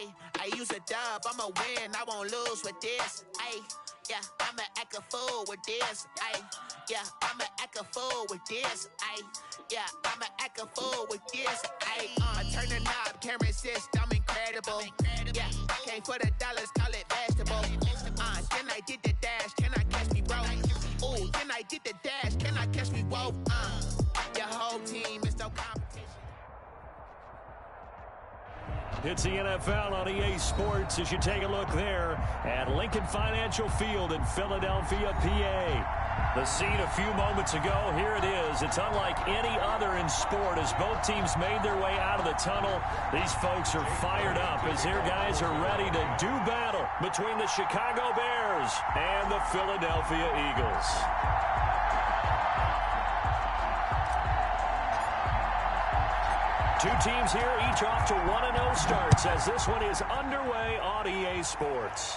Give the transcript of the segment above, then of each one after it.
Ay, I use a dub, I'ma win, I won't lose with this. Ay, yeah, I'ma act a fool with this. Ay, yeah, I'ma act a fool with this. Ay, yeah, I'ma act a fool with this. Ay, I turn the knob, can't resist, I'm incredible. Yeah, came for the dollars, call it vegetable. Then I did the dash, can I catch me, bro? Ooh, then I did the dash, can I catch me, whoa? Your whole team is no competition. It's the NFL on EA Sports as you take a look there at Lincoln Financial Field in Philadelphia, PA. The scene a few moments ago, here it is. It's unlike any other in sport as both teams made their way out of the tunnel. These folks are fired up as their guys are ready to do battle between the Chicago Bears and the Philadelphia Eagles. Two teams here, each off to 1-0 starts as this one is underway on EA Sports.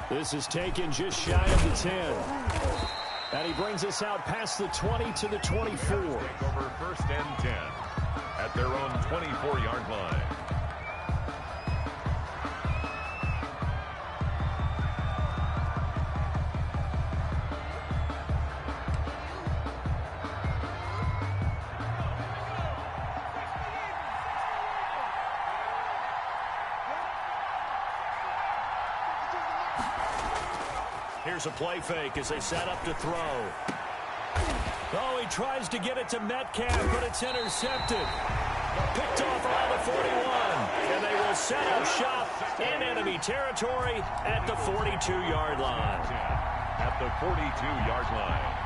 This is taken just shy of the 10. And he brings us out past the 20 to the 24. Over first and 10 at their own 24-yard line. Here's a play fake as they set up to throw. Oh, he tries to get it to Metcalf, but it's intercepted. Picked off around the 41. And they will set up shop in enemy territory at the 42-yard line. At the 42-yard line.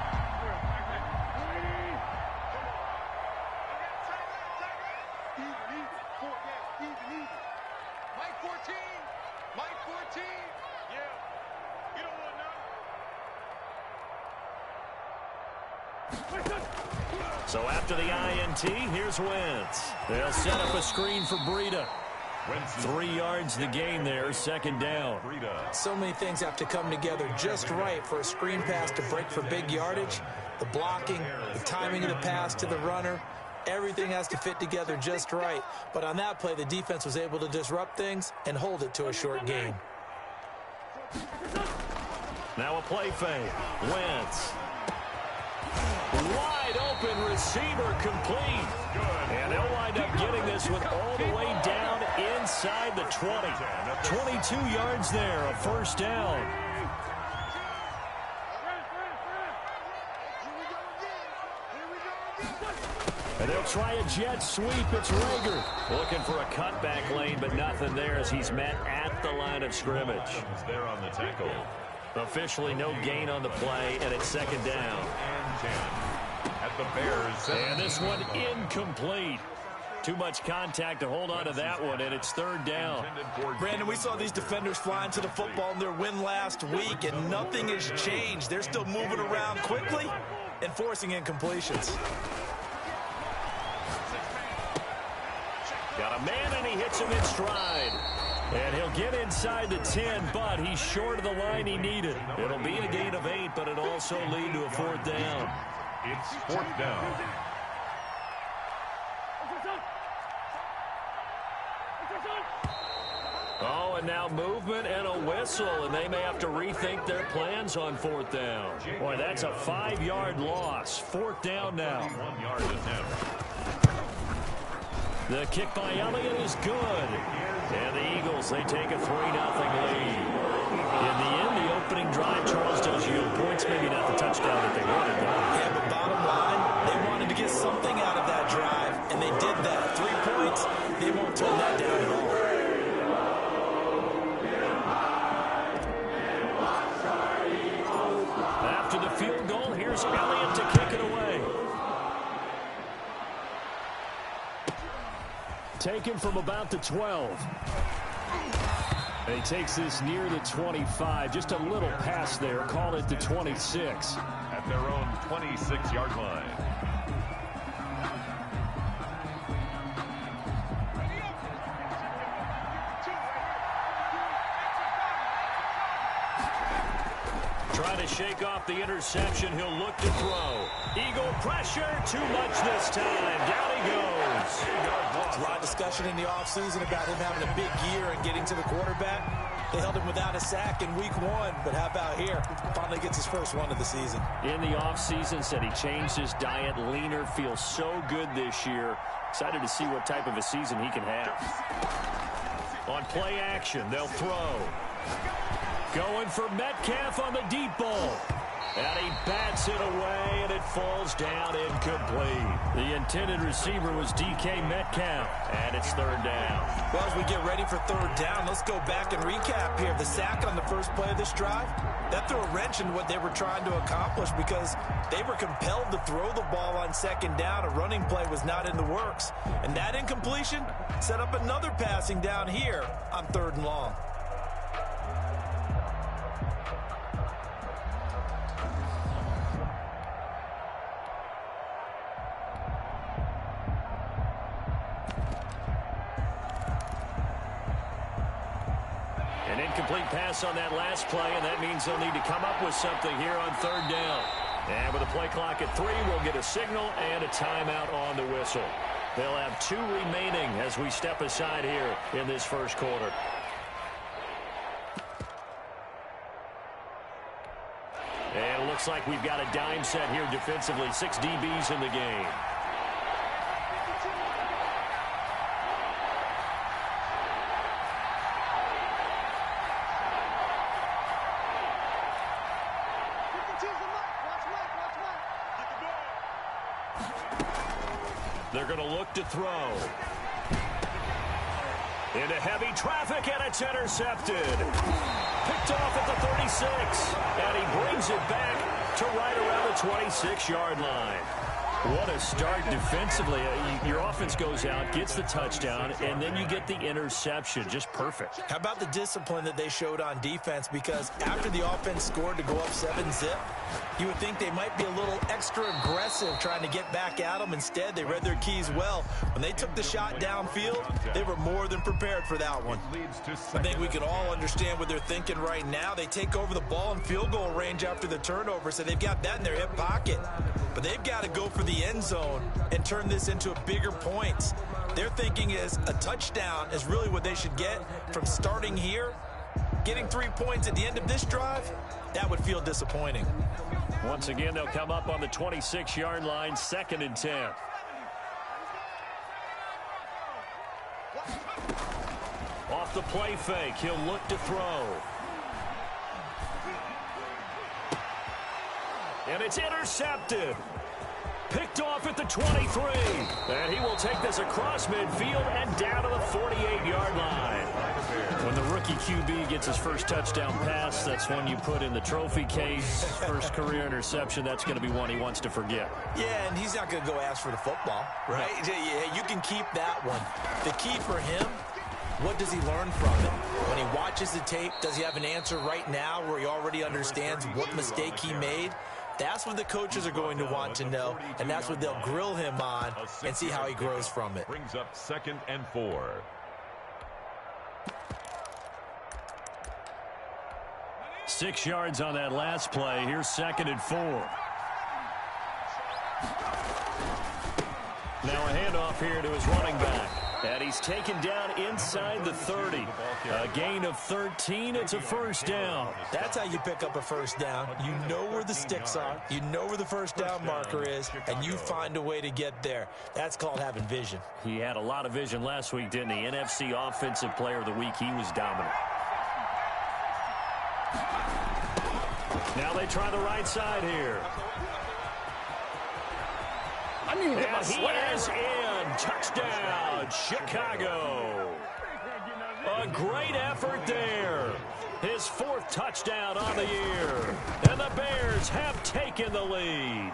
So after the INT, here's Wentz. They'll set up a screen for Breida. 3 yards the gain there, second down. So many things have to come together just right for a screen pass to break for big yardage. The blocking, the timing of the pass to the runner, everything has to fit together just right. But on that play, the defense was able to disrupt things and hold it to a short gain. Now a play fake. Wentz. Wide open receiver complete. And they'll wind up getting this one all the way down inside the 20. 22 yards there, a first down. And they'll try a jet sweep. It's Rager. Looking for a cutback lane, but nothing there as he's met at the line of scrimmage. There on the tackle. Officially no gain on the play, and it's second down. And 10 at the Bears. And this one incomplete. Too much contact to hold on to that one, and it's third down. Brandon, we saw these defenders fly into the football in their win last week, and nothing has changed. They're still moving around quickly and forcing incompletions. Got a man, and he hits him in stride. And he'll get inside the 10, but he's short of the line he needed. It'll be a gain of 8, but it'll also lead to a fourth down. It's fourth down. Oh, and now movement and a whistle, and they may have to rethink their plans on fourth down. Boy, that's a 5-yard loss. Fourth down now. 1-yard attempt. The kick by Elliott is good. And the Eagles, they take a 3-0 lead. In the end, the opening drive, Charles, does yield points. Maybe not the touchdown that they wanted, though. Yeah, but bottom line, they wanted to get something out of that drive, and they did that. 3 points, they won't turn that down at all. After the field goal, here's Elliott to kick it away. Taken from about the 12. He takes this near the 25. Just a little pass there. Call it the 26. At their own 26-yard line. Trying to shake off the interception. He'll look to throw. Eagle pressure. Too much this time. Down he goes. Rod discussion in the offseason about him having a big year and getting to the quarterback. They held him without a sack in week 1, but how about here? Finally gets his first one of the season. In the offseason, said he changed his diet, leaner, feels so good this year. Excited to see what type of a season he can have. On play action, they'll throw. Going for Metcalf on the deep ball. And he bats it away, and it falls down incomplete. The intended receiver was DK Metcalf, and it's third down. Well, as we get ready for third down, let's go back and recap here. The sack on the first play of this drive, that threw a wrench in what they were trying to accomplish because they were compelled to throw the ball on second down. A running play was not in the works. And that incompletion set up another passing down here on third and long. An incomplete pass on that last play, and that means they'll need to come up with something here on third down. And with a play clock at 3, we'll get a signal and a timeout on the whistle. They'll have 2 remaining as we step aside here in this first quarter. And it looks like we've got a dime set here defensively. 6 DBs in the game. They're going to look to throw. Into heavy traffic, and it's intercepted. Picked off at the 36. And he brings it back to right around the 26-yard line. What a start defensively. Your offense goes out, gets the touchdown, and then you get the interception. Just perfect. How about the discipline that they showed on defense? Because after the offense scored to go up 7-zip, you would think they might be a little extra aggressive trying to get back at them. Instead, they read their keys well. When they took the shot downfield, they were more than prepared for that one. I think we can all understand what they're thinking right now. They take over the ball in field goal range after the turnover, so they've got that in their hip pocket. But they've got to go for the end zone and turn this into a bigger points. Their thinking is a touchdown is really what they should get from starting here. Getting 3 points at the end of this drive, that would feel disappointing. Once again, they'll come up on the 26-yard line, 2nd and 10. Off the play fake, he'll look to throw. And it's intercepted. Picked off at the 23. And he will take this across midfield and down to the 48-yard line. When the rookie QB gets his first touchdown pass, that's one you put in the trophy case. First career interception, that's going to be one he wants to forget. Yeah, and he's not going to go ask for the football, right? Yeah, you can keep that one. The key for him, what does he learn from it? When he watches the tape, does he have an answer right now where he already understands what mistake he made? That's what the coaches are going to want to know, and that's what they'll grill him on and see how he grows from it. Brings up 2nd and 4. Six yards on that last play. Here's 2nd and 4. Now a handoff here to his running back. And he's taken down inside the 30. A gain of 13. It's a first down. That's how you pick up a first down. You know where the sticks are. You know where the first down marker is, and you find a way to get there. That's called having vision. He had a lot of vision last week, didn't he? NFC Offensive Player of the Week. He was dominant. Now they try the right side here. And he is in. Touchdown, Chicago. A great effort there. His 4th touchdown on the year. And the Bears have taken the lead.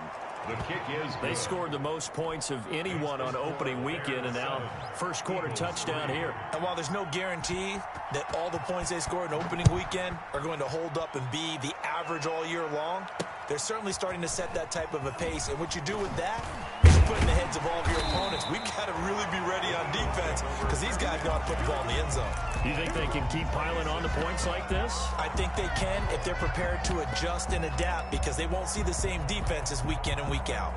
The kick is They scored the most points of anyone on opening weekend, and now first quarter touchdown here. And while there's no guarantee that all the points they scored in opening weekend are going to hold up and be the average all year long, they're certainly starting to set that type of a pace. And what you do with that is you put in the heads of all of your opponents. We've got to really be ready on defense because these guys know how to put the ball in the end zone. You think they can keep piling on the points like this? I think they can if they're prepared to adjust and adapt because they won't see the same defenses week in and week out.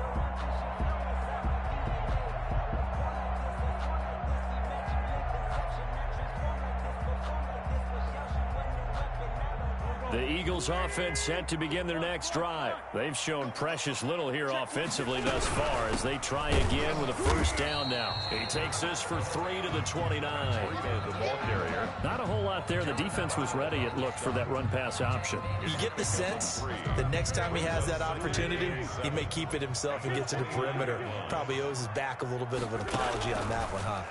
The Eagles offense set to begin their next drive. They've shown precious little here offensively thus far as they try again with a first down now. He takes this for 3 to the 29. The ball carrier. Not a whole lot there. The defense was ready, it looked, for that run-pass option. You get the sense that next time he has that opportunity, he may keep it himself and get to the perimeter. Probably owes his back a little bit of an apology on that one, huh?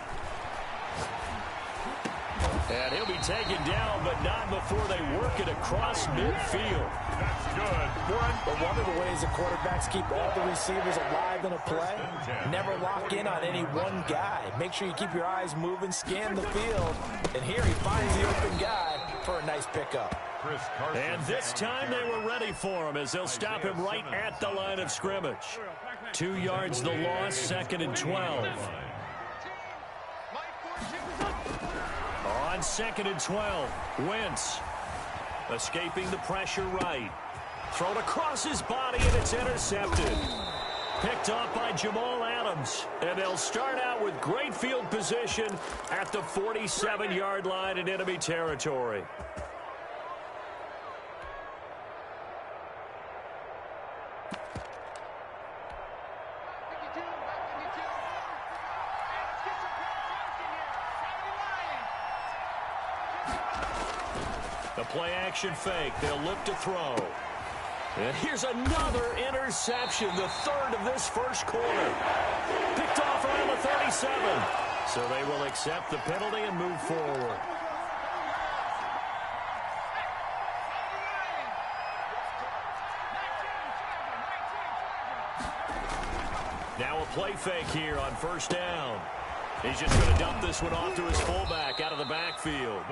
And he'll be taken down, but not before they work it across midfield. That's good. But one of the ways the quarterbacks keep all the receivers alive in a play, never lock in on any one guy. Make sure you keep your eyes moving, scan the field, and here he finds the open guy for a nice pickup. And this time they were ready for him as they'll stop him right at the line of scrimmage. 2 yards the loss, 2nd and 12. On 2nd and 12, Wentz escaping the pressure right. Thrown across his body, and it's intercepted. Picked off by Jamal Adams. And they'll start out with great field position at the 47-yard line in enemy territory. The play-action fake. They'll look to throw. And here's another interception, the 3rd of this first quarter. Picked off around the 37. So they will accept the penalty and move forward. Now a play fake here on first down. He's just going to dump this one off to his fullback out of the backfield.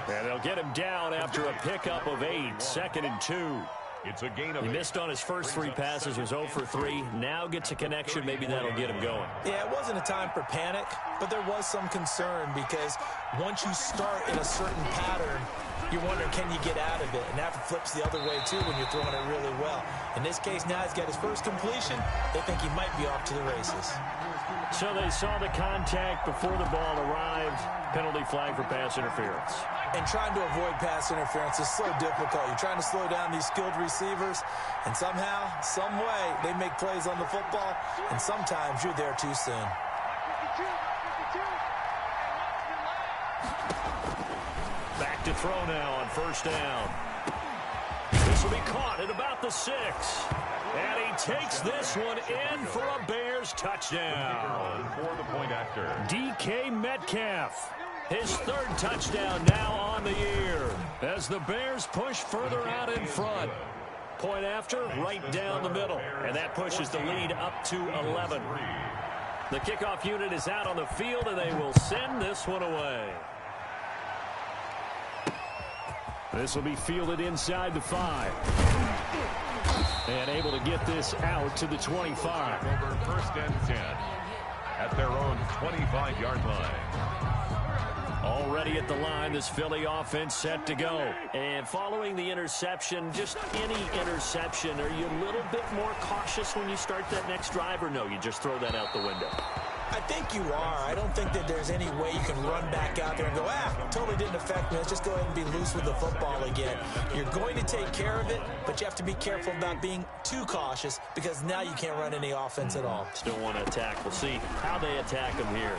And they'll get him down after a pickup of 8, 2nd and 2. It's a gain of He missed on his first 3 passes, was 0 for 3. Now gets a connection. Maybe that'll get him going. Yeah, it wasn't a time for panic, but there was some concern because once you start in a certain pattern, you're wondering, can you get out of it? And that flips the other way, too, when you're throwing it really well. In this case, now he's got his first completion. They think he might be off to the races. So they saw the contact before the ball arrived. Penalty flag for pass interference. And trying to avoid pass interference is so difficult. You're trying to slow down these skilled receivers, and somehow, some way, they make plays on the football, and sometimes you're there too soon. Back to throw now on first down. This will be caught at about the 6. And he takes this one in for a Bears touchdown. For the point after. DK Metcalf. His 3rd touchdown now on the year as the Bears push further out in front. Point after, right down the middle. And that pushes the lead up to 11. The kickoff unit is out on the field, and they will send this one away. This will be fielded inside the 5. And able to get this out to the 25. Over 1st and 10 at their own 25-yard line. Already at the line, this Philly offense set to go. And following the interception, just any interception, are you a little bit more cautious when you start that next drive, or no, you just throw that out the window? I think you are. I don't think that there's any way you can run back out there and go, totally didn't affect me. Let's just go ahead and be loose with the football again. You're going to take care of it, but you have to be careful about being too cautious because now you can't run any offense at all. Still want to attack. We'll see how they attack him here.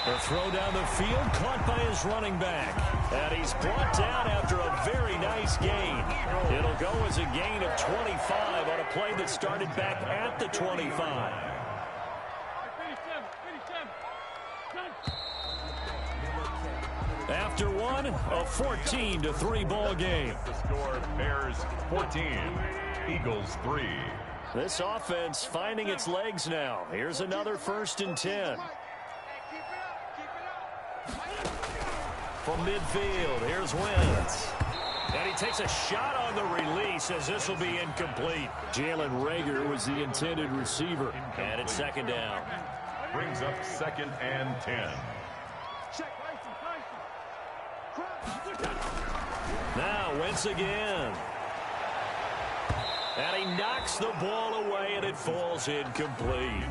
The throw down the field, caught by his running back. And he's brought down after a very nice gain. It'll go as a gain of 25 on a play that started back at the 25. After one, a 14-3 ball game. The score, Bears 14, Eagles 3. This offense finding its legs now. Here's another 1st and 10. From midfield, here's Wentz. And he takes a shot on the release as this will be incomplete. Jalen Reagor was the intended receiver. And it's 2nd down. Brings up 2nd and 10. Now Wentz again. And he knocks the ball away, and it falls incomplete.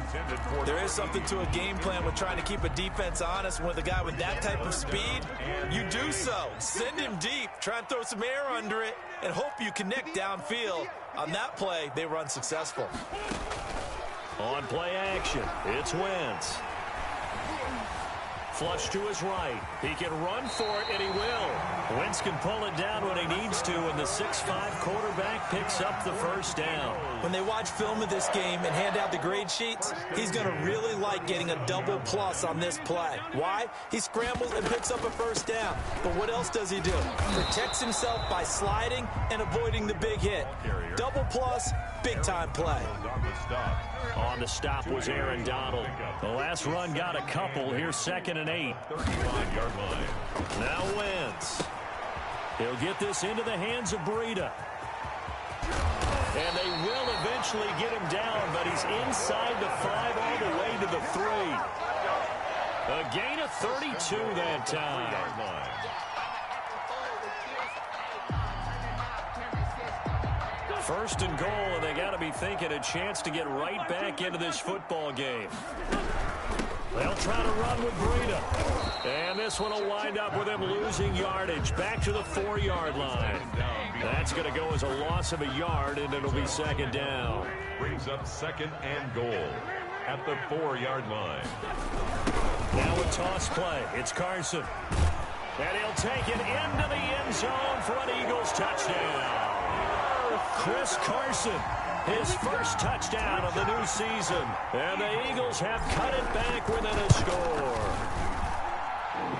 There is something to a game plan with trying to keep a defense honest. With a guy with that type of speed, you do so. Send him deep, try and throw some air under it, and hope you connect downfield. On that play, they were unsuccessful. On play action, it's Wentz. Flush to his right. He can run for it, and he will. Wentz can pull it down when he needs to, and the 6'5" quarterback picks up the first down. When they watch film of this game and hand out the grade sheets, he's going to really like getting a double plus on this play. Why? He scrambles and picks up a first down. But what else does he do? Protects himself by sliding and avoiding the big hit. Double plus, big-time play. On the stop was Aaron Donald. The last run got a couple. Here's 2nd and 8. 35-yard line. Now Wentz. He'll get this into the hands of Breida. And they will eventually get him down, but he's inside the 5 all the way to the 3. A gain of 32 that time. First and goal, and they got to be thinking a chance to get right back into this football game. They'll try to run with Breida. And this one will wind up with him losing yardage back to the 4-yard line. That's going to go as a loss of a yard, and it'll be 2nd down. Brings up 2nd and goal at the 4-yard line. Now a toss play. It's Carson. And he'll take it into the end zone for an Eagles touchdown. Chris Carson, his first touchdown of the new season. And the Eagles have cut it back within a score.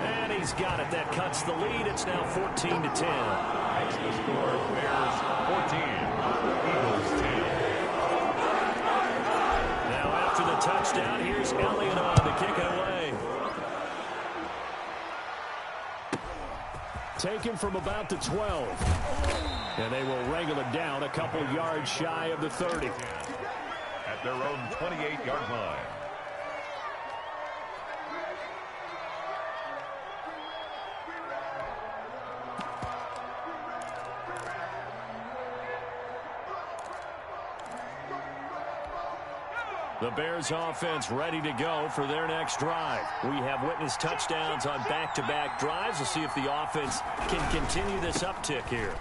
And he's got it. That cuts the lead. It's now 14-10. Makes the score Bears 14, Eagles 10. Now after the touchdown, here's Elliott on to kick it away. Taken from about the 12. And they will wrangle it down a couple yards shy of the 30. At their own 28-yard line. The Bears offense ready to go for their next drive. We have witnessed touchdowns on back-to-back drives. We'll see if the offense can continue this uptick here.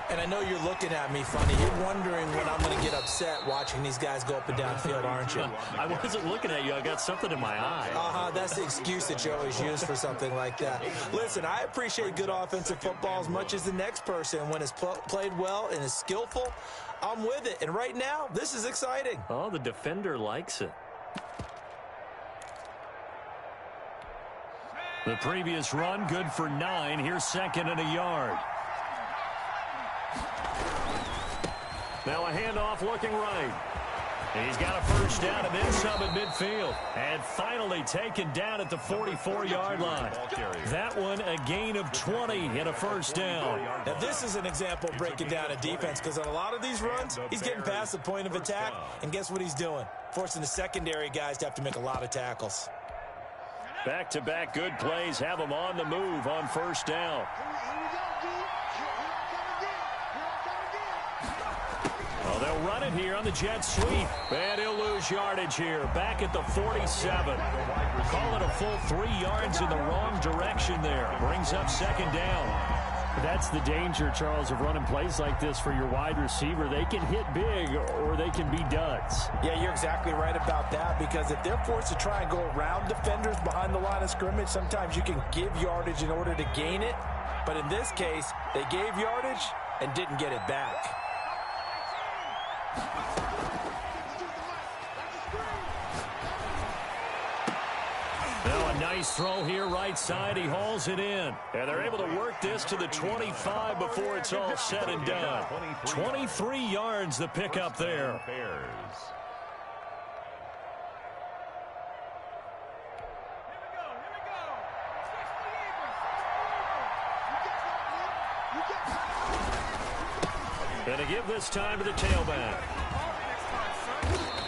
And I know you're looking at me funny. You're wondering when I'm going to get upset watching these guys go up and down field, aren't you? I wasn't looking at you. I got something in my eye. That's the excuse that you always use for something like that. Listen, I appreciate good offensive football as much as the next person. When it's played well and is skillful, I'm with it. And right now, this is exciting. Oh, the defender likes it. The previous run, good for 9. Here's 2nd and a yard. Now a handoff looking right. He's got a first down and then some at midfield. And finally taken down at the 44-yard line. That one a gain of 20 and a first down. Now this is an example of breaking down a defense, because on a lot of these runs, he's getting past the point of attack. And guess what he's doing? Forcing the secondary guys to have to make a lot of tackles. Back-to-back good plays have him on the move on first down. Oh, they'll run it here on the jet sweep. And he'll lose yardage here. Back at the 47. Call it a full 3 yards in the wrong direction there. Brings up 2nd down. That's the danger, Charles, of running plays like this for your wide receiver. They can hit big or they can be duds. Yeah, you're exactly right about that, because if they're forced to try and go around defenders behind the line of scrimmage, sometimes you can give yardage in order to gain it. But in this case, they gave yardage and didn't get it back. Now a nice throw here right side. He hauls it in. And they're able to work this to the 25 before it's all said and done. 23 yards the pickup there. And to give this time to the tailback.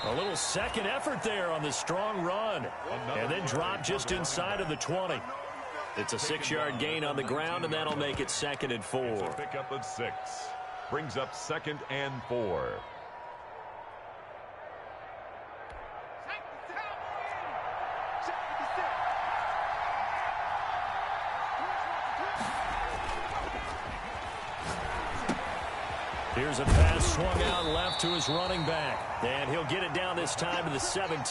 A little second effort there on the strong run. And then drop just inside of the 20. It's a 6-yard gain on the ground, and that'll make it 2nd and 4. It's a pickup of 6. Brings up 2nd and 4. Here's a pass swung out left to his running back. And he'll get it down this time to the 17.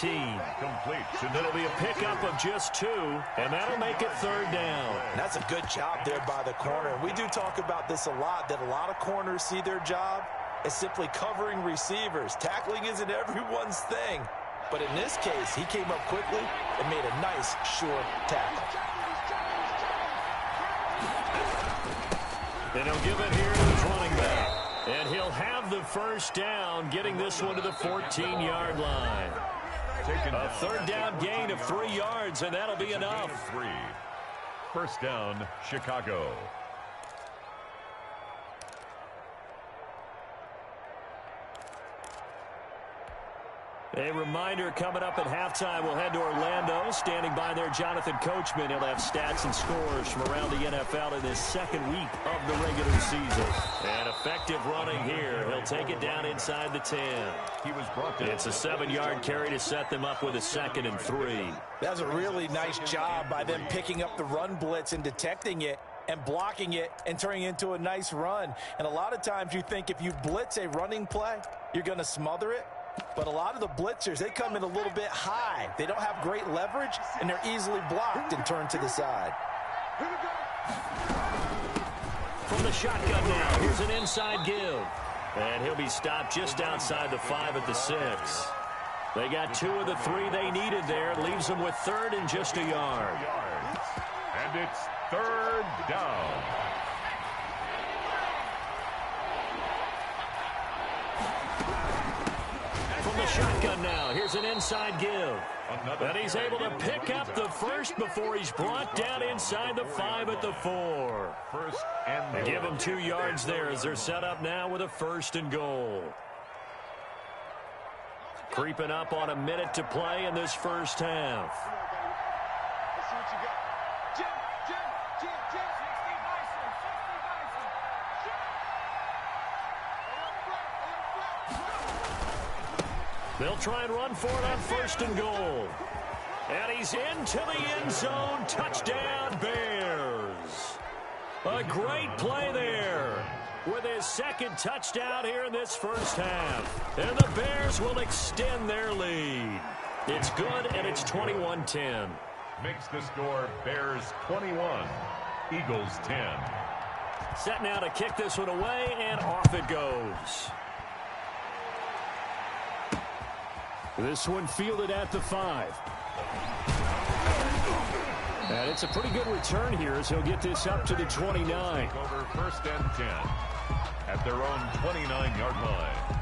Complete. It'll be a pickup of just 2, and that'll make it 3rd down. That's a good job there by the corner. We do talk about this a lot, that a lot of corners see their job as simply covering receivers. Tackling isn't everyone's thing. But in this case, he came up quickly and made a nice, sure tackle. And he'll give it here to his running back. And he'll have the 1st down, getting this one to the 14-yard line. A 3rd down gain of 3 yards, and that'll be enough. 1st down, Chicago. A reminder coming up at halftime, we'll head to Orlando. Standing by there, Jonathan Coachman. He'll have stats and scores from around the NFL in his 2nd week of the regular season. And effective running here. He'll take it down inside the 10. He was brought down. It's a 7-yard carry to set them up with a 2nd and 3. That's a really nice job by them picking up the run blitz and detecting it and blocking it and turning it into a nice run. And a lot of times you think if you blitz a running play, you're going to smother it. But a lot of the blitzers, they come in a little bit high. They don't have great leverage, and they're easily blocked and turned to the side. From the shotgun now, here's an inside give. And he'll be stopped just outside the 5 at the 6. They got 2 of the 3 they needed there. Leaves them with 3rd and just a yard. And it's 3rd down. From the shotgun now, here's an inside give. And he's able to pick up the 1st before he's brought down inside the 5 at the 4. 1st and Give him 2 yards there as they're set up now with a 1st and goal. Creeping up on a minute to play in this 1st half. They'll try and run for it on 1st and goal. And he's into the end zone. Touchdown, Bears. A great play there with his 2nd touchdown here in this 1st half. And the Bears will extend their lead. It's good, and it's 21-10. Makes the score Bears 21, Eagles 10. Set now to kick this one away, and off it goes. This one fielded at the 5. And it's a pretty good return here as he'll get this up to the 29. Over 1st and 10 at their own 29-yard line.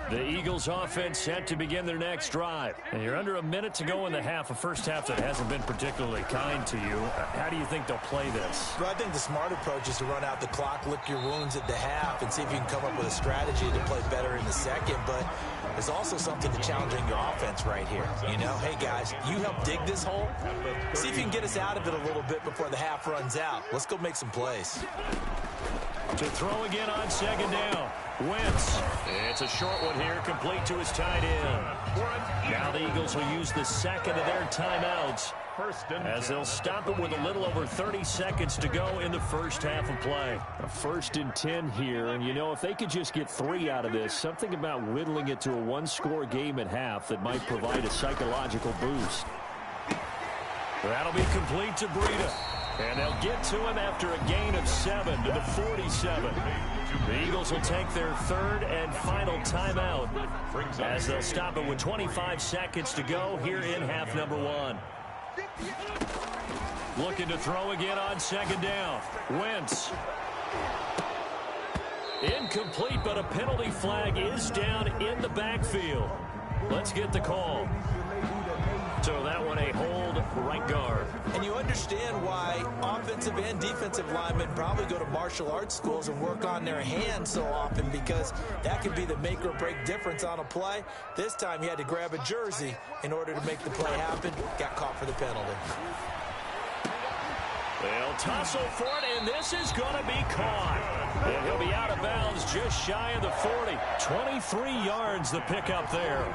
The Eagles offense set to begin their next drive. And you're under a minute to go in the half, a 1st half that hasn't been particularly kind to you. How do you think they'll play this? Well, I think the smart approach is to run out the clock, lick your wounds at the half, and see if you can come up with a strategy to play better in the 2nd. But there's also something to challenging your offense right here. You know, hey, guys, you help dig this hole. See if you can get us out of it a little bit before the half runs out. Let's go make some plays. To throw again on 2nd down. Wentz. It's a short one here, complete to his tight end. Now the Eagles will use the 2nd of their timeouts as they'll stop it with a little over 30 seconds to go in the 1st half of play. A 1st and 10 here, and you know, if they could just get 3 out of this, something about whittling it to a 1-score game at half that might provide a psychological boost. That'll be complete to Breida. And they'll get to him after a gain of 7 to the 47. The Eagles will take their 3rd and final timeout as they'll stop it with 25 seconds to go here in half number 1. Looking to throw again on 2nd down. Wentz. Incomplete, but a penalty flag is down in the backfield. Let's get the call. So that one a hold right guard. And you understand why offensive and defensive linemen probably go to martial arts schools and work on their hands so often, because that can be the make or break difference on a play. This time he had to grab a jersey in order to make the play happen. Got caught for the penalty. They'll tussle for it, and this is going to be caught. And he'll be out of bounds just shy of the 40. 23 yards the pickup there.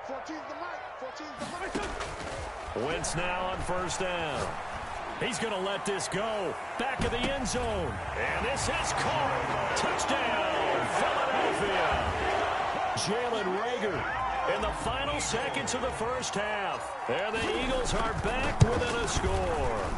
14's the mic. 14's the mic. Wentz now on first down. He's going to let this go. Back of the end zone. And this is caught. Touchdown, Philadelphia. Jalen Reagor in the final seconds of the first half. And the Eagles are back within a score.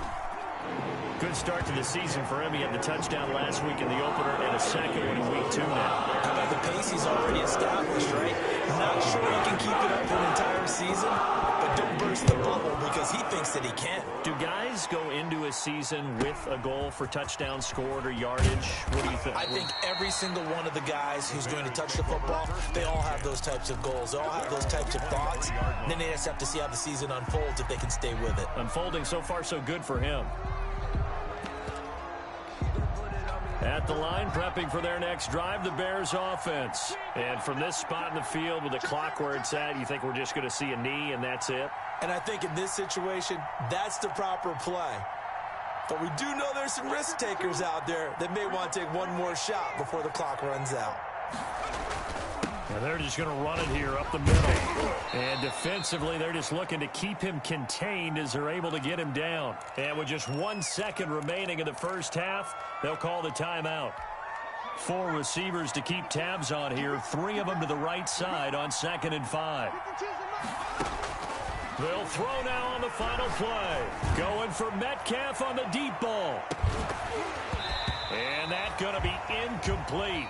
Good start to the season for him. He had the touchdown last week in the opener and a second one in week 2 now. How about the pace he's already established, right? Not sure he can keep it up for an entire season, but don't burst the bubble because he thinks that he can. Do guys go into a season with a goal for touchdown scored or yardage? What do you think? I think every single one of the guys who's going to touch the football, they all have those types of goals. They all have those types of thoughts. And then they just have to see how the season unfolds if they can stay with it. Unfolding so far so good for him. At the line, prepping for their next drive, the Bears offense. And from this spot in the field with the clock where it's at, you think we're just going to see a knee and that's it? And I think in this situation, that's the proper play. But we do know there's some risk takers out there that may want to take one more shot before the clock runs out. And they're just going to run it here up the middle. And defensively, they're just looking to keep him contained as they're able to get him down. And with just 1 second remaining in the first half, they'll call the timeout. 4 receivers to keep tabs on here. 3 of them to the right side on 2nd and 5. They'll throw now on the final play. Going for Metcalf on the deep ball. And that's going to be incomplete.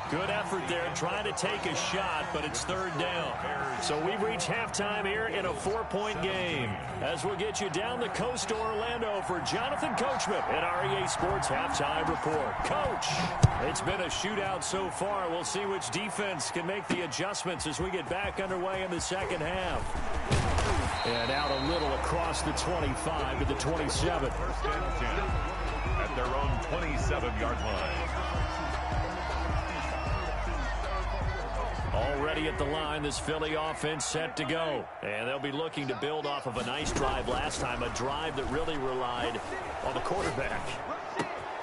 Good effort there, trying to take a shot, but it's 3rd down. So we've reached halftime here in a 4-point game. As we'll get you down the coast to Orlando for Jonathan Coachman at our EA Sports Halftime Report. Coach, it's been a shootout so far. We'll see which defense can make the adjustments as we get back underway in the second half. And out a little across the 25 to the 27. 1st and 10 at their own 27-yard line. Already at the line, this Philly offense set to go. And they'll be looking to build off of a nice drive last time, a drive that really relied on the quarterback.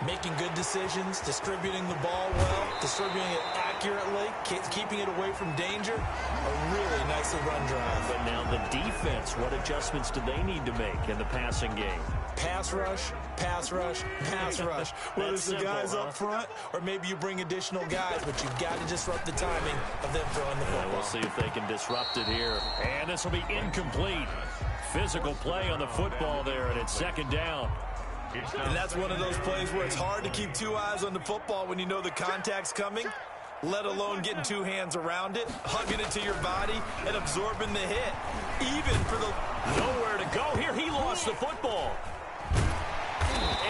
Making good decisions, distributing the ball well, distributing it accurately, keeping it away from danger. A really nicely run drive. But now the defense, what adjustments do they need to make in the passing game? Pass rush, pass rush, pass rush. Whether it's the guys up front or maybe you bring additional guys, but you've got to disrupt the timing of them throwing the football. And we'll see if they can disrupt it here. And this will be incomplete. Physical play on the football there, and it's 2nd down. And that's one of those plays where it's hard to keep 2 eyes on the football when you know the contact's coming, let alone getting 2 hands around it, hugging it to your body, and absorbing the hit. Even for the... Nowhere to go here. He lost the football.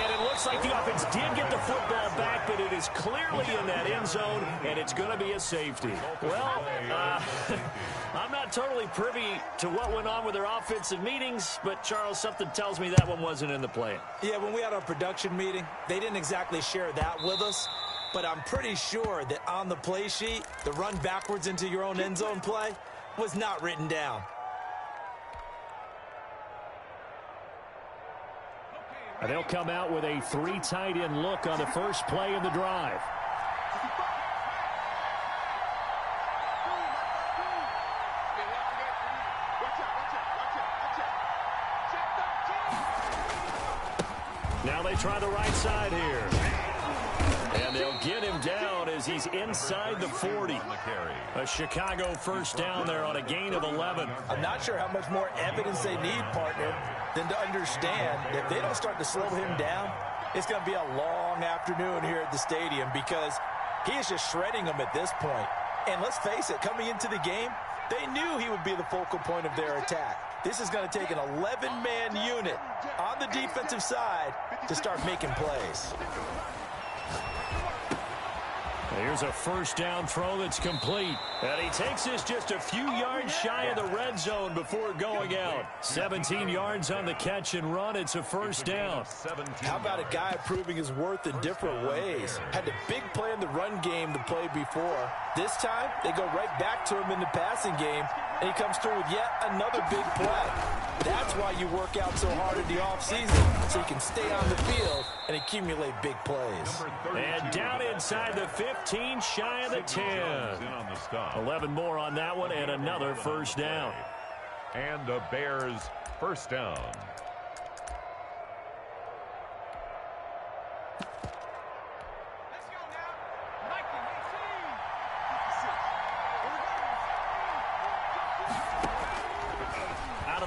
And it looks like the offense did get the football back, but it is clearly in that end zone, and it's going to be a safety. Well, I'm not totally privy to what went on with their offensive meetings, but, Charles, something tells me that one wasn't in the plan. Yeah, when we had our production meeting, they didn't exactly share that with us, but I'm pretty sure that on the play sheet, the run backwards into your own end zone play was not written down. And they'll come out with a 3 tight end look on the first play of the drive. Now they try the right side here. And they'll get him down as he's inside the 40. A Chicago first down there on a gain of 11. I'm not sure how much more evidence they need, partner, than to understand that if they don't start to slow him down, it's going to be a long afternoon here at the stadium because he is just shredding them at this point. And let's face it, coming into the game, they knew he would be the focal point of their attack. This is going to take an 11-man unit on the defensive side to start making plays. Here's a first down throw that's complete. And he takes this just a few yards shy of the red zone before going out. 17 yards on the catch and run. It's a first down. How about a guy proving his worth in different ways? Had a big play in the run game the play before. This time, they go right back to him in the passing game And he comes through with yet another big play. That's why you work out so hard in the offseason, so you can stay on the field and accumulate big plays. And down inside the 15, shy of the 10. 11 more on that one, and another first down. And the Bears first down.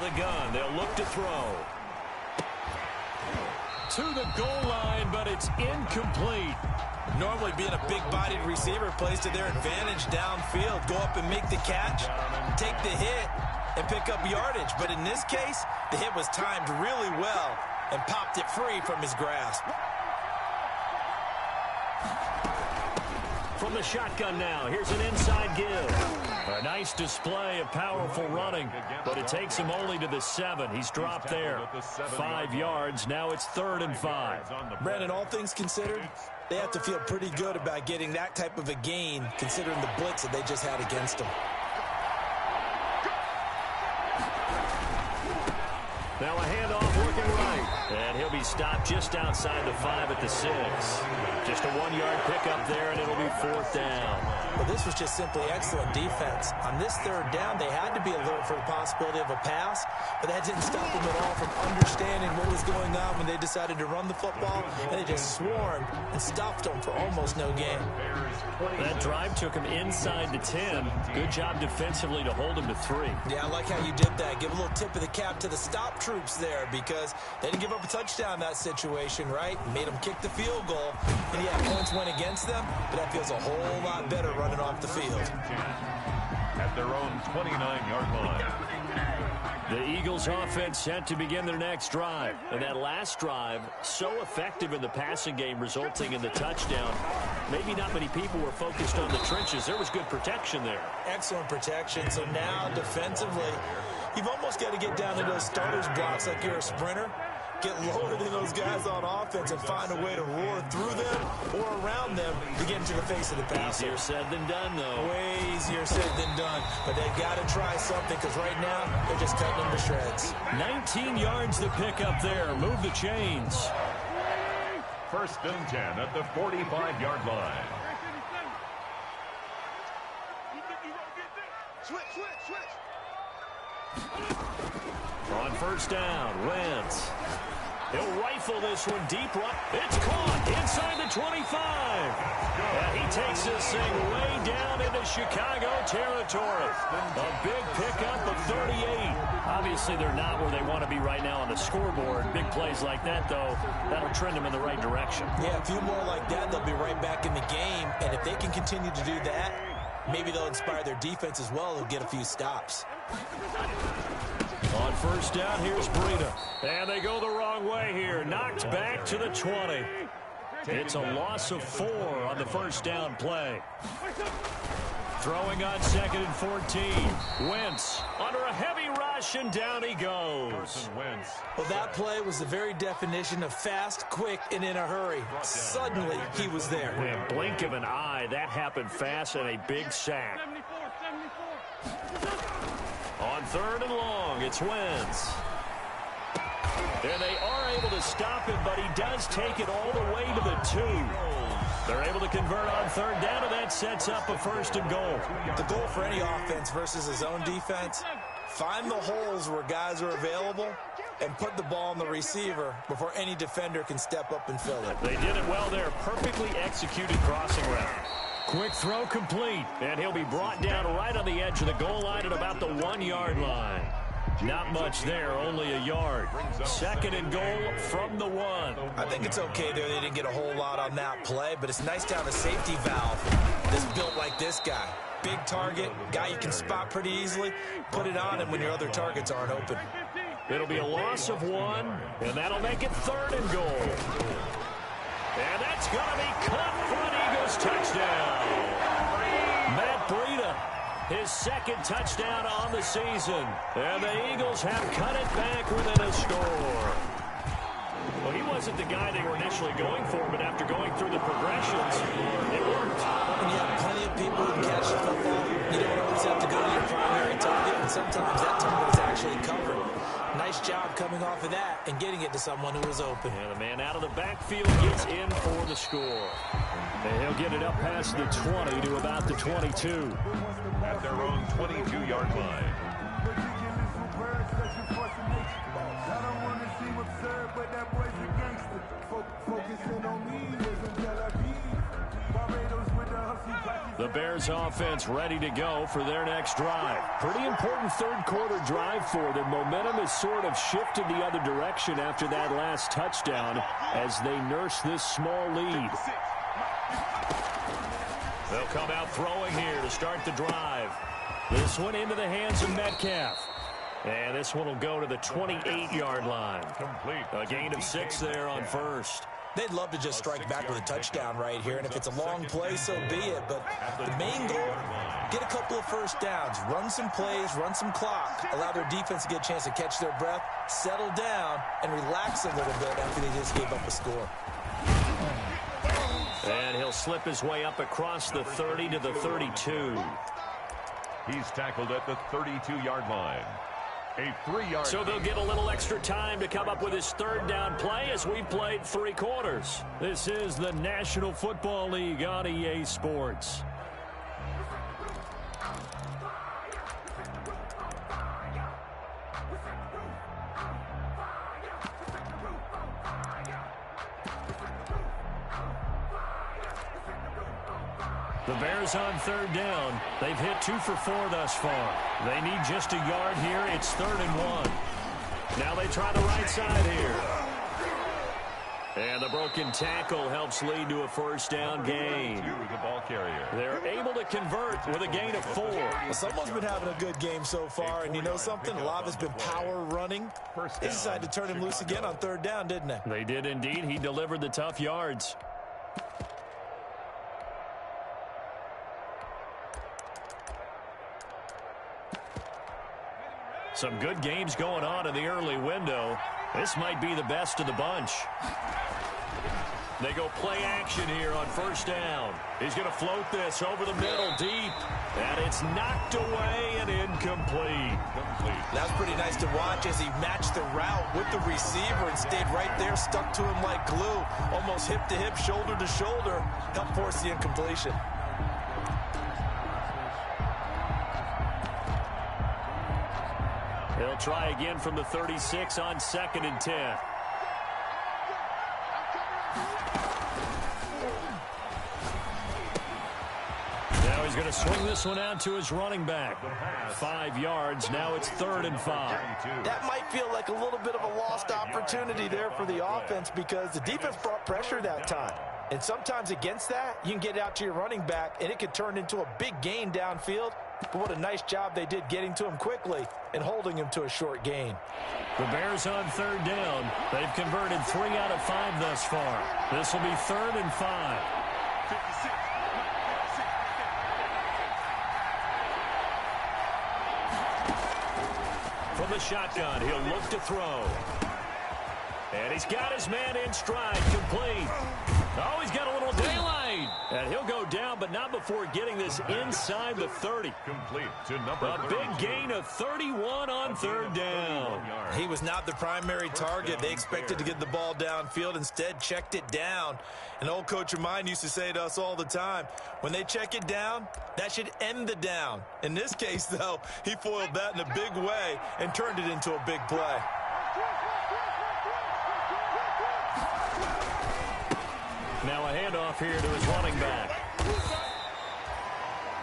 The gun. They'll look to throw. To the goal line, but it's incomplete. Normally being a big-bodied receiver plays to their advantage downfield. Go up and make the catch, take the hit, and pick up yardage. But in this case, the hit was timed really well and popped it free from his grasp. From the shotgun now, here's an inside give. A nice display of powerful running, but it takes him only to the 7. He's dropped there. 5 yards. Now it's 3rd and 5. Brandon, all things considered, they have to feel pretty good about getting that type of a gain, considering the blitz that they just had against them. Now a handoff working right. And he'll be stopped just outside the 5 at the 6. Just a 1-yard pickup there, and it'll be 4th down. Well, this was just simply excellent defense. On this 3rd down, they had to be alert for the possibility of a pass, but that didn't stop them at all from understanding what was going on when they decided to run the football, and they just swarmed and stopped them for almost no gain. That drive took him inside the 10. Good job defensively to hold him to 3. Yeah, I like how you did that. Give a little tip of the cap to the stop troops there, because they didn't give up a touchdown in that situation, right? Made them kick the field goal, and yeah, points went against them, but that feels a whole lot better running off the field. At their own 29-yard line. The Eagles offense set to begin their next drive. And that last drive, so effective in the passing game, resulting in the touchdown. Maybe not many people were focused on the trenches. There was good protection there. Excellent protection. So now defensively, you've almost got to get down to those starters blocks like you're a sprinter. Get lower than those guys on offense and find a way to roar through them or around them to get into the face of the passer. Easier said than done, though. Way easier said than done. But they've got to try something, because right now they're just cutting them to shreds. 19 yards to pick up there. Move the chains. 1st and 10 at the 45-yard line. Switch. On 1st down, Wentz. He'll rifle this one deep right. It's caught inside the 25. And he takes this thing way down into Chicago territory. A big pickup of 38. Obviously, they're not where they want to be right now on the scoreboard. Big plays like that, though, that'll trend them in the right direction. Yeah, a few more like that, they'll be right back in the game. And if they can continue to do that, maybe they'll inspire their defense as well. They'll get a few stops. On 1st down, here's Breida. And they go the wrong way here. Knocked back to the 20. It's a loss of 4 on the 1st down play. Throwing on 2nd and 14. Wentz under a heavy rush, and down he goes. Well, that play was the very definition of fast, quick, and in a hurry. Suddenly, he was there. In a blink of an eye, that happened fast, and a big sack. On 3rd and long, it's Wentz. And they are able to stop him, but he does take it all the way to the 2. They're able to convert on 3rd down, and that sets up a 1st and goal. The goal for any offense versus his own defense, find the holes where guys are available and put the ball on the receiver before any defender can step up and fill it. They did it well there. Perfectly executed crossing route. Quick throw complete, and he'll be brought down right on the edge of the goal line at about the 1-yard line. Not much there, only a yard. 2nd and goal from the 1. I think it's okay there. They didn't get a whole lot on that play, but it's nice to have a safety valve that's built like this guy. Big target, guy you can spot pretty easily. Put it on him when your other targets aren't open. It'll be a loss of 1, and that'll make it 3rd and goal. And that's going to be caught for an Eagles touchdown. Matt Breida, his 2nd touchdown on the season. And the Eagles have cut it back within a score. Well, he wasn't the guy they were initially going for, but after going through the progressions, it worked. When you have plenty of people who can catch the football, you don't always have to go to your primary target, and sometimes that target is actually covered. Nice job coming off of that and getting it to someone who was open. And the man out of the backfield gets in for the score. And he'll get it up past the 20 to about the 22. At their own 22-yard line. The Bears offense ready to go for their next drive. Pretty important third quarter drive for them. Momentum has sort of shifted the other direction after that last touchdown as they nurse this small lead. They'll come out throwing here to start the drive. This one into the hands of Metcalf. And this one will go to the 28-yard line. Complete. A gain of 6 there on first. They'd love to just strike back with a touchdown right here, and if it's a long play, so be it. But the main goal, get a couple of first downs, run some plays, run some clock, allow their defense to get a chance to catch their breath, settle down, and relax a little bit after they just gave up a score. And he'll slip his way up across the 30 to the 32. He's tackled at the 32-yard line. A 3-yard. So they'll get a little extra time to come up with his third down play as we've played 3 quarters. This is the National Football League on EA Sports. The Bears on third down. They've hit 2 for 4 thus far. They need just a yard here. It's 3rd and 1. Now they try the right side here. And the broken tackle helps lead to a first down gain. The ball carrier. They're able to convert with a gain of 4. Well, someone's been having a good game so far, and you know something? A lot of it's been power running. They decided to turn him loose again on third down, didn't they? They did indeed. He delivered the tough yards. Some good games going on in the early window. This might be the best of the bunch. They go play action here on first down. He's going to float this over the middle deep. And it's knocked away and incomplete. That's pretty nice to watch as he matched the route with the receiver and stayed right there, stuck to him like glue. Almost hip to hip, shoulder to shoulder. Helped force the incompletion. They'll try again from the 36 on 2nd and 10. Now he's going to swing this one out to his running back. 5 yards. Now it's 3rd and 5. That might feel like a little bit of a lost opportunity there for the offense because the defense brought pressure that time. And sometimes against that, you can get out to your running back, and it could turn into a big gain downfield. But what a nice job they did getting to him quickly and holding him to a short gain. The Bears on third down. They've converted 3 out of 5 thus far. This will be 3rd and 5. From the shotgun, he'll look to throw. And he's got his man in stride, complete. Oh, he's got a little daylight. And he'll go down, but not before getting this inside the 30. Complete to number A big gain of 31 on third down. He was not the primary target. They expected to get the ball downfield. Instead, checked it down. An old coach of mine used to say to us all the time, when they check it down, that should end the down. In this case, though, he foiled that in a big way and turned it into a big play. Now a handoff here to his running back.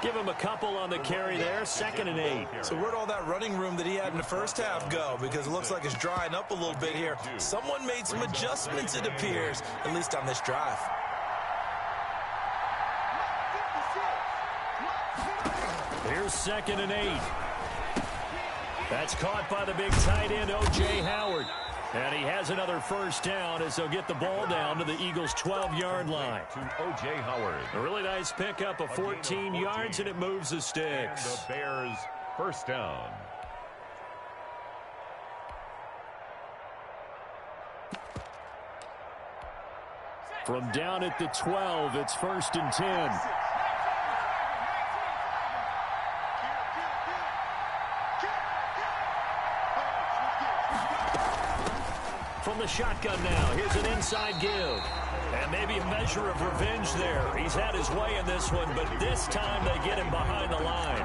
Give him a couple on the carry there. 2nd and 8. So where'd all that running room that he had in the first half go? Because it looks like it's drying up a little bit here. Someone made some adjustments, it appears, at least on this drive. Here's 2nd and 8. That's caught by the big tight end, O.J. Howard. And he has another first down as they'll get the ball down to the Eagles' 12-yard line. To O.J. Howard. A really nice pickup of 14 yards, and it moves the sticks. The Bears first down. From down at the 12, it's 1st and 10. From the shotgun now, here's an inside give. And maybe a measure of revenge there. He's had his way in this one, but this time they get him behind the line.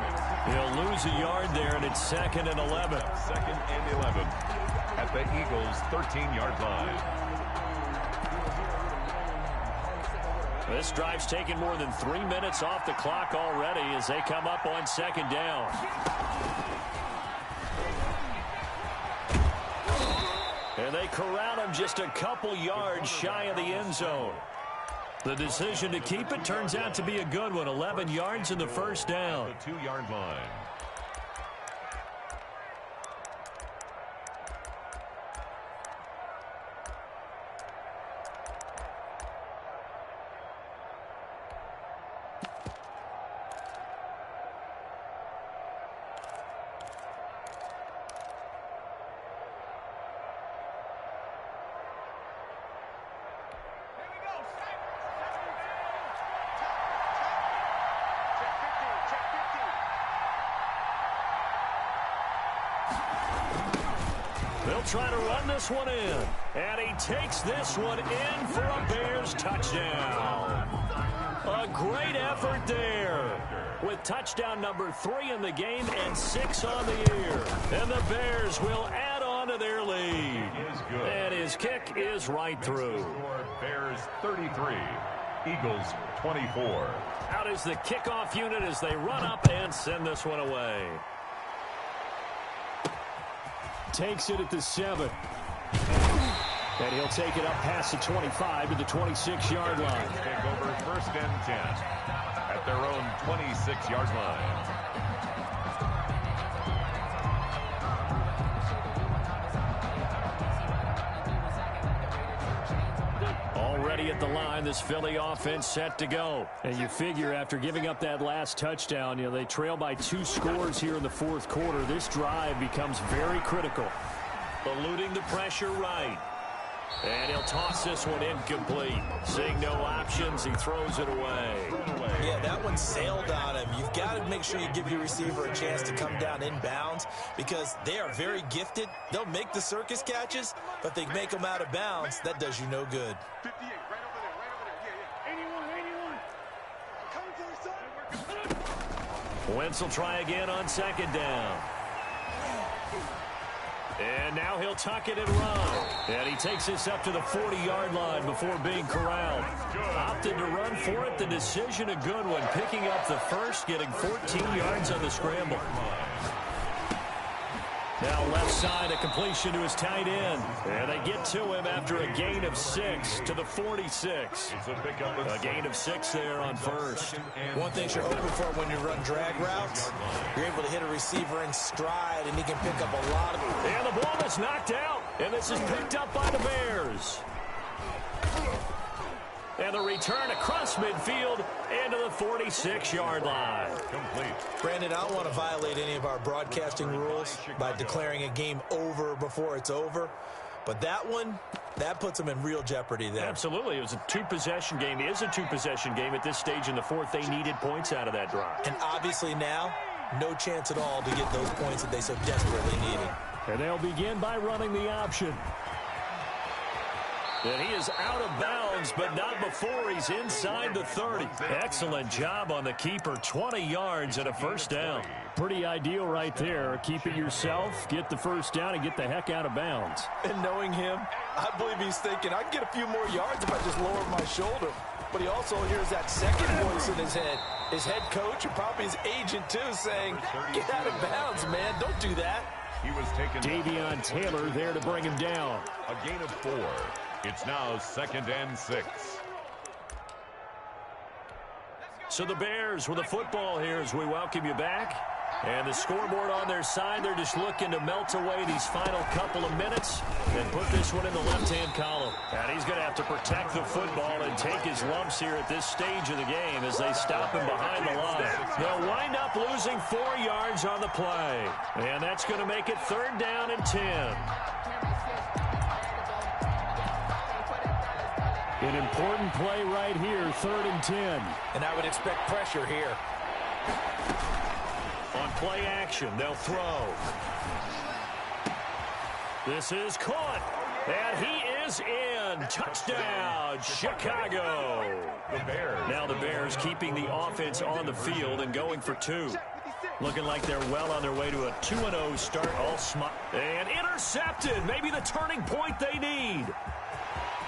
He'll lose a yard there, and it's 2nd and 11. 2nd and 11 at the Eagles' 13-yard line. This drive's taken more than 3 minutes off the clock already as they come up on 2nd down. And they corral him just a couple yards shy of the end zone. The decision to keep it turns out to be a good one. 11 yards in the first down. The 2-yard line. They'll try to run this one in. And he takes this one in for a Bears touchdown. A great effort there. With touchdown number 3 in the game and 6 on the year. And the Bears will add on to their lead. And his kick is right through. Bears 33, Eagles 24. Out is the kickoff unit as they run up and send this one away. Takes it at the 7. And he'll take it up past the 25 to the 26-yard line. Take over 1st and 10 at their own 26-yard line. Already at the line, this Philly offense set to go. And you figure after giving up that last touchdown, they trail by 2 scores here in the 4th quarter. This drive becomes very critical. Eluding the pressure right. And he'll toss this one incomplete. Seeing no options, he throws it away. Yeah, that one sailed on him. You've got to make sure you give your receiver a chance to come down inbounds because they are very gifted. They'll make the circus catches, but if they make them out of bounds, that does you no good. 58, right over there, right over there. Yeah, 81, 81. Come for you, son. Wentz will try again on 2nd down. And now he'll tuck it and run. And he takes this up to the 40-yard line before being corralled. Opted to run for it. The decision a good one. Picking up the first, getting 14 yards on the scramble. Now left side, a completion to his tight end. And they get to him after a gain of 6 to the 46. A gain of 6 there on first. One thing you're hoping for when you run drag routes, you're able to hit a receiver in stride, and he can pick up a lot of it. And the ball is knocked out. And this is picked up by the Bears. And the return across midfield into the 46-yard line. Complete. Brandon, I don't want to violate any of our broadcasting rules by declaring a game over before it's over. But that one, that puts them in real jeopardy there. Absolutely. It was a 2-possession game. It is a 2-possession game at this stage in the 4th. They needed points out of that drive. And obviously now, no chance at all to get those points that they so desperately needed. And they'll begin by running the option. And he is out of bounds, but not before he's inside the 30. Excellent job on the keeper. 20 yards and a first down. Pretty ideal right there. Keep it yourself, get the first down, and get the heck out of bounds. And knowing him, I believe he's thinking, I can get a few more yards if I just lower my shoulder. But he also hears that second voice in his head. His head coach and probably his agent, too, saying, get out of bounds, man. Don't do that. He was taken. Davion Taylor there to bring him down. A gain of 4. It's now 2nd and 6. So the Bears with the football here as we welcome you back. And the scoreboard on their side, they're just looking to melt away these final couple of minutes and put this one in the left-hand column. And he's going to have to protect the football and take his lumps here at this stage of the game as they stop him behind the line. They'll wind up losing 4 yards on the play. And that's going to make it 3rd down and 10. An important play right here, 3rd and 10. And I would expect pressure here. On play action, they'll throw. This is caught. And he is in. Touchdown, Chicago. The Bears. Now the Bears keeping the offense on the field and going for 2. Looking like they're well on their way to a 2-0 start. All smart. And intercepted. Maybe the turning point they need.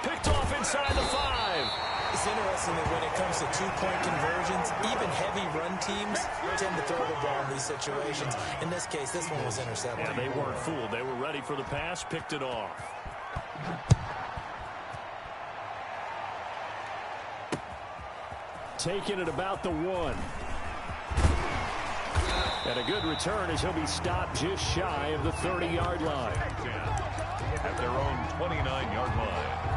Picked off inside the 5. It's interesting that when it comes to 2-point conversions, even heavy run teams tend to throw the ball in these situations. In this case, this one was intercepted. Yeah, they weren't fooled. They were ready for the pass, picked it off. Taking it about the 1. And a good return as he'll be stopped just shy of the 30-yard line. At their own 29-yard line.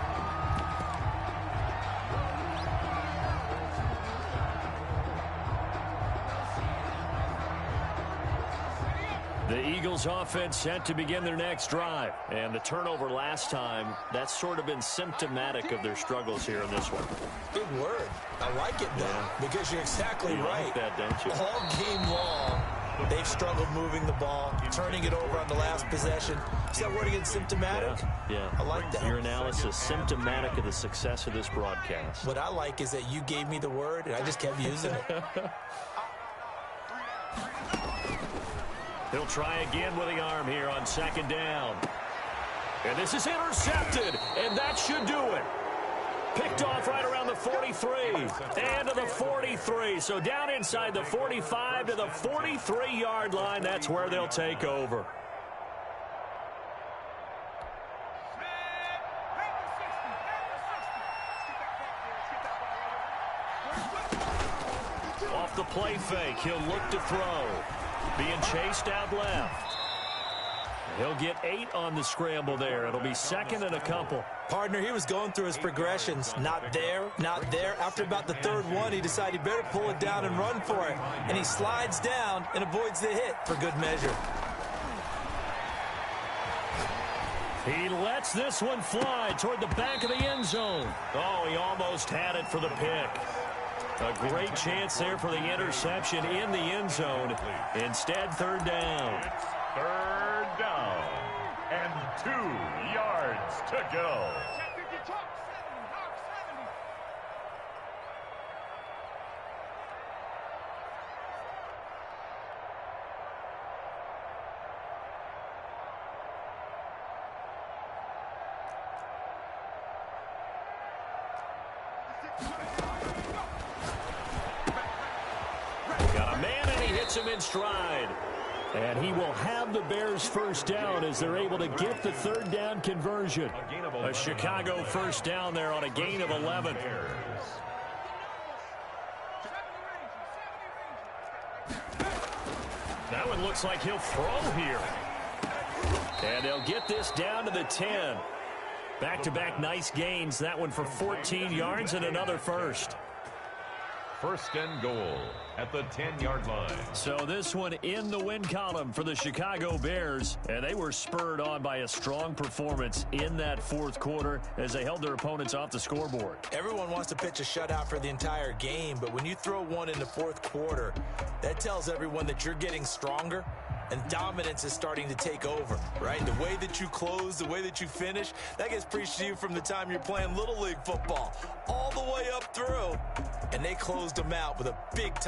The Eagles offense set to begin their next drive. And the turnover last time, that's sort of been symptomatic of their struggles here in this one. Big word. I like it, though, because you're exactly right. Like that, don't you? All game long, they've struggled moving the ball, turning it over on the last possession. Is that word again, symptomatic? Yeah. I like that. Your analysis, symptomatic of the success of this broadcast. What I like is that you gave me the word, and I just kept using it. He'll try again with the arm here on 2nd down. And this is intercepted, and that should do it. Picked off right around the 43 and to the 43. So down inside the 45 to the 43-yard line. That's where they'll take over. Off the play fake, he'll look to throw. Being chased out left. He'll get 8 on the scramble there. It'll be 2nd and a couple. Partner, he was going through his progressions. Not there, not there. After about the 3rd one, he decided he better pull it down and run for it. And he slides down and avoids the hit for good measure. He lets this one fly toward the back of the end zone. Oh, he almost had it for the pick. A great chance there for the interception in the end zone. Instead, 3rd down. It's 3rd down and 2 yards to go. Got a man, and he hits him in stride. And he will have the Bears 1st down as they're able to get the 3rd down conversion. A Chicago 1st down there on a gain of 11. That one looks like he'll throw here. And they'll get this down to the 10. Back-to-back nice gains. That one for 14 yards and another 1st. 1st and goal at the 10-yard line. So this one in the win column for the Chicago Bears. And they were spurred on by a strong performance in that 4th quarter as they held their opponents off the scoreboard. Everyone wants to pitch a shutout for the entire game, but when you throw one in the 4th quarter, that tells everyone that you're getting stronger and dominance is starting to take over, right? The way that you close, the way that you finish, that gets preached to you from the time you're playing Little League football all the way up through. And they closed them out with a big-time